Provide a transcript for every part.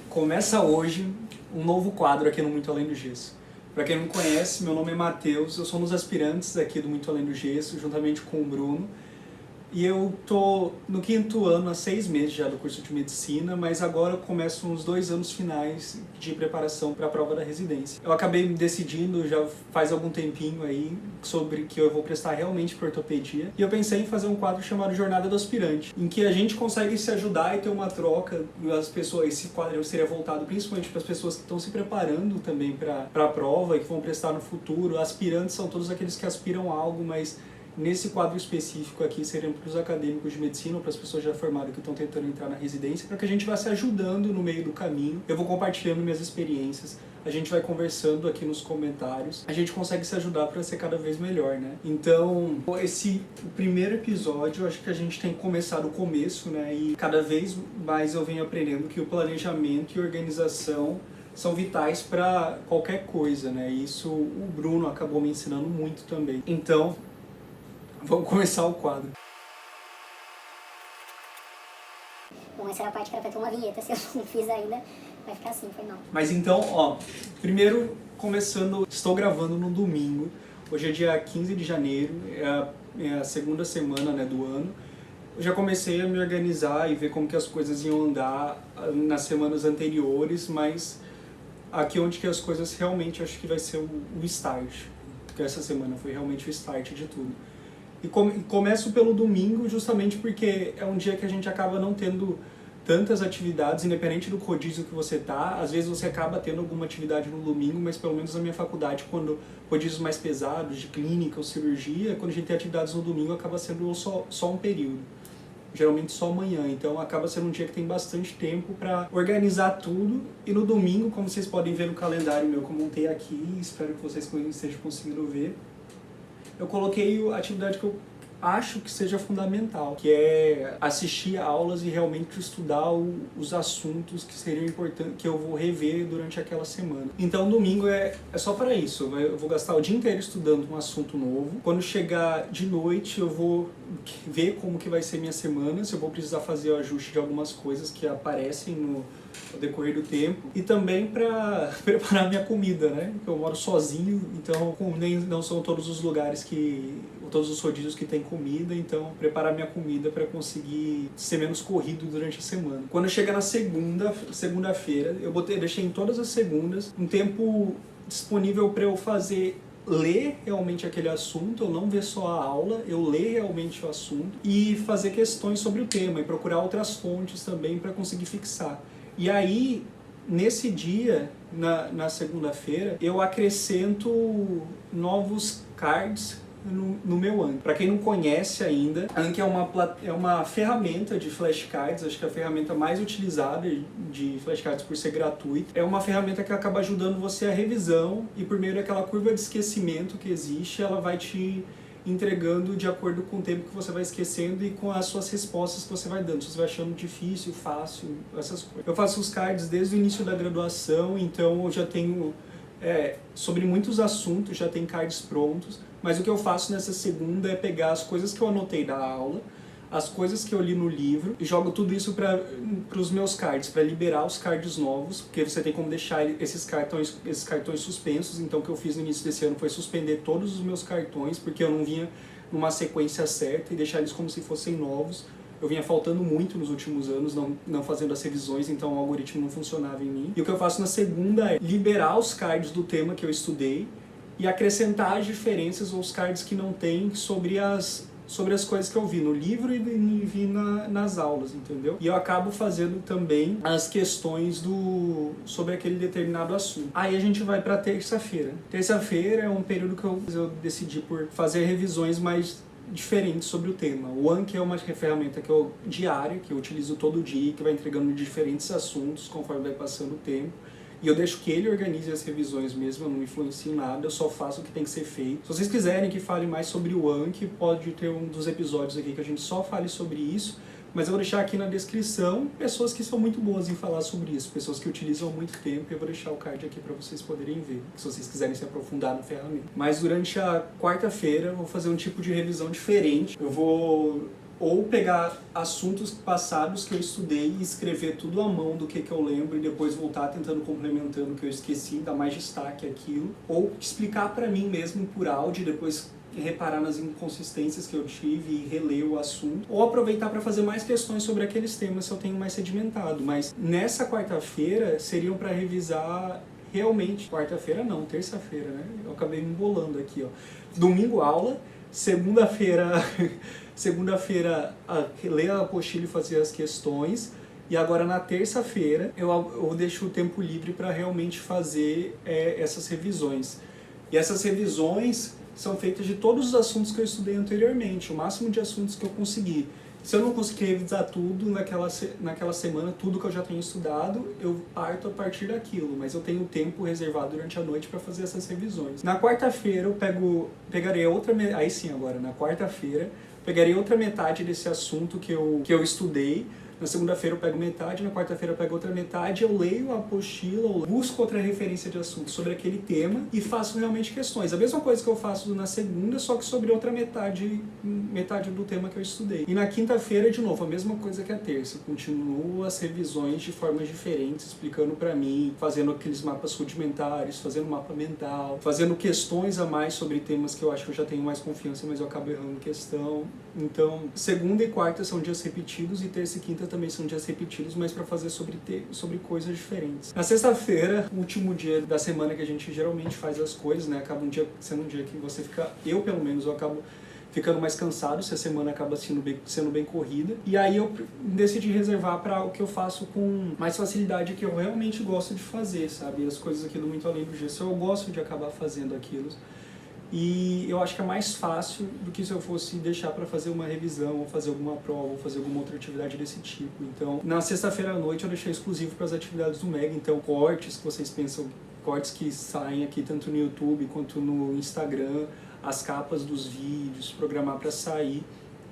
Começa hoje um novo quadro aqui no Muito Além do Gesso. Para quem não me conhece, meu nome é Matheus, eu sou um dos aspirantes aqui do Muito Além do Gesso, juntamente com o Bruno. E eu tô no 5º ano, há 6 meses já do curso de Medicina, mas agora começo uns 2 anos finais de preparação para a prova da residência. Eu acabei me decidindo já faz algum tempinho aí sobre que eu vou prestar realmente para ortopedia. E eu pensei em fazer um quadro chamado Jornada do Aspirante, em que a gente consegue se ajudar e ter uma troca. As pessoas, esse quadro seria voltado principalmente para as pessoas que estão se preparando também para a prova e que vão prestar no futuro. Aspirantes são todos aqueles que aspiram a algo, mas nesse quadro específico aqui seriam para os acadêmicos de medicina ou para as pessoas já formadas que estão tentando entrar na residência, para que a gente vá se ajudando no meio do caminho. Eu vou compartilhando minhas experiências, a gente vai conversando aqui nos comentários, a gente consegue se ajudar para ser cada vez melhor, né? Então, esse primeiro episódio, eu acho que a gente tem que começar do começo, né? E cada vez mais eu venho aprendendo que o planejamento e organização são vitais para qualquer coisa, né? Isso o Bruno acabou me ensinando muito também. Então, vamos começar o quadro. Bom, essa era a parte que era pra ter uma vinheta, se eu não fiz ainda, vai ficar assim, foi mal. Mas então, primeiro começando, estou gravando no domingo, hoje é dia 15 de janeiro, é a segunda semana, né, do ano. Eu já comecei a me organizar e ver como que as coisas iam andar nas semanas anteriores, mas aqui onde que as coisas realmente acho que vai ser o start, porque essa semana foi realmente o start de tudo. E começo pelo domingo justamente porque é um dia que a gente acaba não tendo tantas atividades, independente do rodízio que você tá. Às vezes você acaba tendo alguma atividade no domingo, mas pelo menos na minha faculdade, quando rodízios mais pesados, de clínica ou cirurgia, quando a gente tem atividades no domingo, acaba sendo só um período. Geralmente só amanhã, então acaba sendo um dia que tem bastante tempo para organizar tudo. E no domingo, como vocês podem ver no calendário meu que eu montei aqui, espero que vocês estejam conseguindo ver, eu coloquei a atividade que eu acho que seja fundamental, que é assistir aulas e realmente estudar os assuntos que seriam importantes, que eu vou rever durante aquela semana. Então domingo é só para isso, eu vou gastar o dia inteiro estudando um assunto novo. Quando chegar de noite eu vou ver como que vai ser minha semana, se eu vou precisar fazer o ajuste de algumas coisas que aparecem no decorrer do tempo, e também para preparar minha comida, né? Eu moro sozinho, então não são todos os lugares todos os rodízios que tem comida, então preparar minha comida para conseguir ser menos corrido durante a semana. Quando chega na segunda-feira, deixei em todas as segundas um tempo disponível para eu ler realmente aquele assunto, eu não ver só a aula, eu ler realmente o assunto e fazer questões sobre o tema e procurar outras fontes também para conseguir fixar. E aí, nesse dia, na segunda-feira, eu acrescento novos cards no meu Anki. Para quem não conhece ainda, Anki é uma ferramenta de flashcards, acho que é a ferramenta mais utilizada de flashcards por ser gratuita. É uma ferramenta que acaba ajudando você a revisão e por meio daquela curva de esquecimento que existe, ela vai te entregando de acordo com o tempo que você vai esquecendo e com as suas respostas que você vai dando. Se você vai achando difícil, fácil, essas coisas. Eu faço os cards desde o início da graduação, então eu já tenho sobre muitos assuntos, já tem cards prontos, mas o que eu faço nessa segunda é pegar as coisas que eu anotei da aula, as coisas que eu li no livro, e jogo tudo isso para os meus cards, para liberar os cards novos, porque você tem como deixar esses cartões suspensos. Então o que eu fiz no início desse ano foi suspender todos os meus cartões, porque eu não vinha numa sequência certa, e deixar eles como se fossem novos. Eu vinha faltando muito nos últimos anos, não fazendo as revisões, então o algoritmo não funcionava em mim. E o que eu faço na segunda é liberar os cards do tema que eu estudei e acrescentar as diferenças ou os cards que não tem sobre as coisas que eu vi no livro e vi nas aulas, entendeu? E eu acabo fazendo também as questões sobre aquele determinado assunto. Aí a gente vai para terça-feira. Terça-feira é um período que eu decidi por fazer revisões mais diferentes sobre o tema. O Anki é uma ferramenta diária, que eu utilizo todo dia, que vai entregando diferentes assuntos conforme vai passando o tempo. E eu deixo que ele organize as revisões mesmo, eu não influencio nada, eu só faço o que tem que ser feito. Se vocês quiserem que fale mais sobre o Anki, pode ter um dos episódios aqui que a gente só fale sobre isso, mas eu vou deixar aqui na descrição pessoas que são muito boas em falar sobre isso, pessoas que utilizam há muito tempo, e eu vou deixar o card aqui para vocês poderem ver, se vocês quiserem se aprofundar na ferramenta. Mas durante a quarta-feira eu vou fazer um tipo de revisão diferente, eu vou ou pegar assuntos passados que eu estudei e escrever tudo à mão do que eu lembro e depois voltar tentando complementando o que eu esqueci, dar mais destaque àquilo, ou explicar para mim mesmo por áudio e depois reparar nas inconsistências que eu tive e reler o assunto, ou aproveitar para fazer mais questões sobre aqueles temas que eu tenho mais sedimentado. Mas nessa quarta-feira seriam para revisar realmente, quarta-feira não, terça-feira, né? Eu acabei me embolando aqui, ó. Domingo aula, segunda-feira ler a apostila e fazer as questões, e agora na terça-feira eu deixo o tempo livre para realmente fazer essas revisões. E essas revisões são feitas de todos os assuntos que eu estudei anteriormente, o máximo de assuntos que eu conseguir. Se eu não conseguir revisar tudo naquela semana, tudo que eu já tenho estudado, eu parto a partir daquilo, mas eu tenho tempo reservado durante a noite para fazer essas revisões. Na quarta-feira pegarei outra, aí sim agora, na quarta-feira, pegarei outra metade desse assunto que eu estudei. Na segunda-feira eu pego metade, na quarta-feira eu pego outra metade, eu leio a apostila, eu busco outra referência de assunto sobre aquele tema e faço realmente questões. A mesma coisa que eu faço na segunda, só que sobre outra metade do tema que eu estudei. E na quinta-feira, de novo, a mesma coisa que a terça. Eu continuo as revisões de formas diferentes, explicando pra mim, fazendo aqueles mapas rudimentares, fazendo mapa mental, fazendo questões a mais sobre temas que eu acho que eu já tenho mais confiança, mas eu acabo errando questão. Então, segunda e quarta são dias repetidos e terça e quinta também são dias repetidos, mas para fazer sobre coisas diferentes. Na sexta-feira, último dia da semana que a gente geralmente faz as coisas, né? Acaba sendo um dia que você fica, eu pelo menos, eu acabo ficando mais cansado se a semana acaba sendo bem corrida. E aí eu decidi reservar para o que eu faço com mais facilidade, que eu realmente gosto de fazer, sabe? As coisas aqui do Muito Além do Gesso, eu gosto de acabar fazendo aquilo. E eu acho que é mais fácil do que se eu fosse deixar para fazer uma revisão, ou fazer alguma prova, ou fazer alguma outra atividade desse tipo. Então, na sexta-feira à noite eu deixei exclusivo para as atividades do MEG, então cortes que vocês pensam, cortes que saem aqui tanto no YouTube quanto no Instagram, as capas dos vídeos, programar para sair.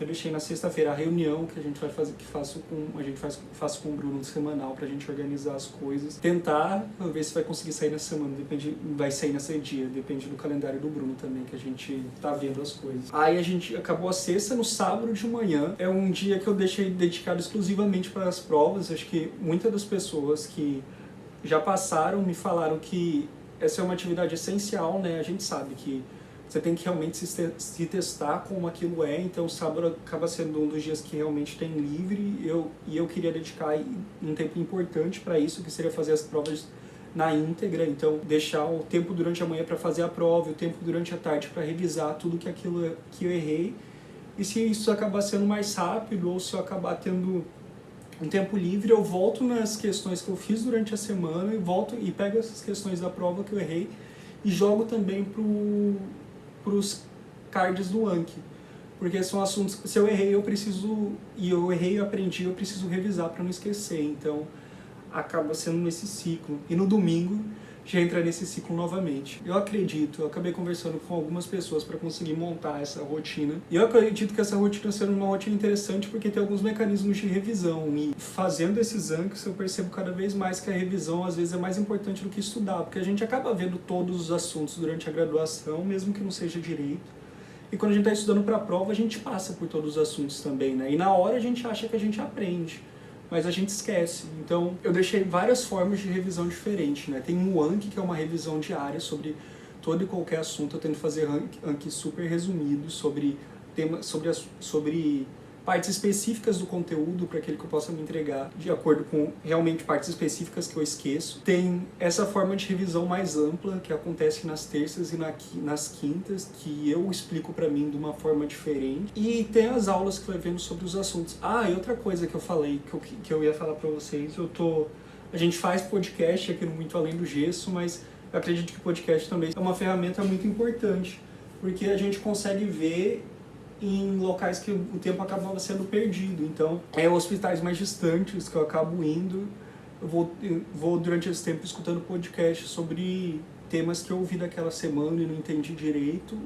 Eu deixei na sexta-feira a reunião que a gente vai fazer, faço com o Bruno no semanal pra gente organizar as coisas. Tentar ver se vai conseguir sair nessa semana, vai sair nesse dia, depende do calendário do Bruno também, que a gente tá vendo as coisas. Aí a gente acabou a sexta, no sábado de manhã, é um dia que eu deixei dedicado exclusivamente para as provas. Acho que muitas das pessoas que já passaram me falaram que essa é uma atividade essencial, né? A gente sabe que você tem que realmente se testar como aquilo é, então o sábado acaba sendo um dos dias que realmente tem livre, e eu queria dedicar um tempo importante para isso, que seria fazer as provas na íntegra, então deixar o tempo durante a manhã para fazer a prova, o tempo durante a tarde para revisar tudo que aquilo que eu errei, e se isso acabar sendo mais rápido, ou se eu acabar tendo um tempo livre, eu volto nas questões que eu fiz durante a semana, e pego essas questões da prova que eu errei, e jogo também para os cards do Anki, porque são assuntos que se eu errei e aprendi, eu preciso revisar para não esquecer, então acaba sendo nesse ciclo, e no domingo já entra nesse ciclo novamente. Eu acabei conversando com algumas pessoas para conseguir montar essa rotina, e eu acredito que essa rotina seja uma rotina interessante porque tem alguns mecanismos de revisão, e fazendo esses Ankis eu percebo cada vez mais que a revisão às vezes é mais importante do que estudar, porque a gente acaba vendo todos os assuntos durante a graduação, mesmo que não seja direito, e quando a gente está estudando para a prova a gente passa por todos os assuntos também, né? E na hora a gente acha que a gente aprende, mas a gente esquece. Então, eu deixei várias formas de revisão diferentes, né? Tem um Anki, que é uma revisão diária sobre todo e qualquer assunto. Eu tento fazer Anki super resumido sobre partes específicas do conteúdo para aquele que eu possa me entregar, de acordo com realmente partes específicas que eu esqueço. Tem essa forma de revisão mais ampla, que acontece nas terças e nas quintas, que eu explico para mim de uma forma diferente. E tem as aulas que vai vendo sobre os assuntos. Ah, e outra coisa que eu falei, que eu ia falar para vocês, a gente faz podcast aqui no Muito Além do Gesso, mas eu acredito que o podcast também é uma ferramenta muito importante, porque a gente consegue ver em locais que o tempo acabava sendo perdido. Então, hospitais mais distantes que eu acabo indo, eu vou durante esse tempo escutando podcast sobre temas que eu ouvi daquela semana e não entendi direito,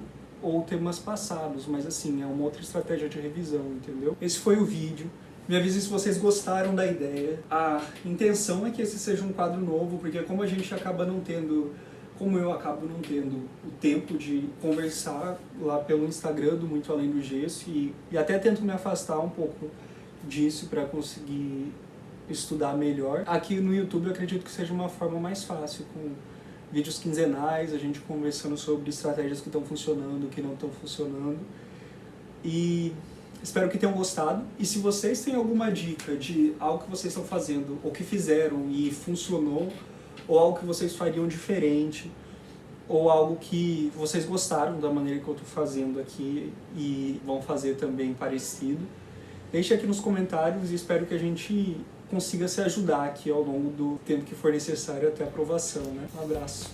ou temas passados, mas assim, é uma outra estratégia de revisão, entendeu? Esse foi o vídeo. Me avisem se vocês gostaram da ideia. A intenção é que esse seja um quadro novo, porque como a gente acaba não tendo como eu acabo não tendo o tempo de conversar lá pelo Instagram do Muito Além do Gesso e até tento me afastar um pouco disso para conseguir estudar melhor. Aqui no YouTube eu acredito que seja uma forma mais fácil, com vídeos quinzenais, a gente conversando sobre estratégias que estão funcionando, que não estão funcionando. E espero que tenham gostado. E se vocês têm alguma dica de algo que vocês estão fazendo, ou que fizeram e funcionou, ou algo que vocês fariam diferente, ou algo que vocês gostaram da maneira que eu estou fazendo aqui e vão fazer também parecido, deixe aqui nos comentários e espero que a gente consiga se ajudar aqui ao longo do tempo que for necessário até a aprovação, né? Um abraço!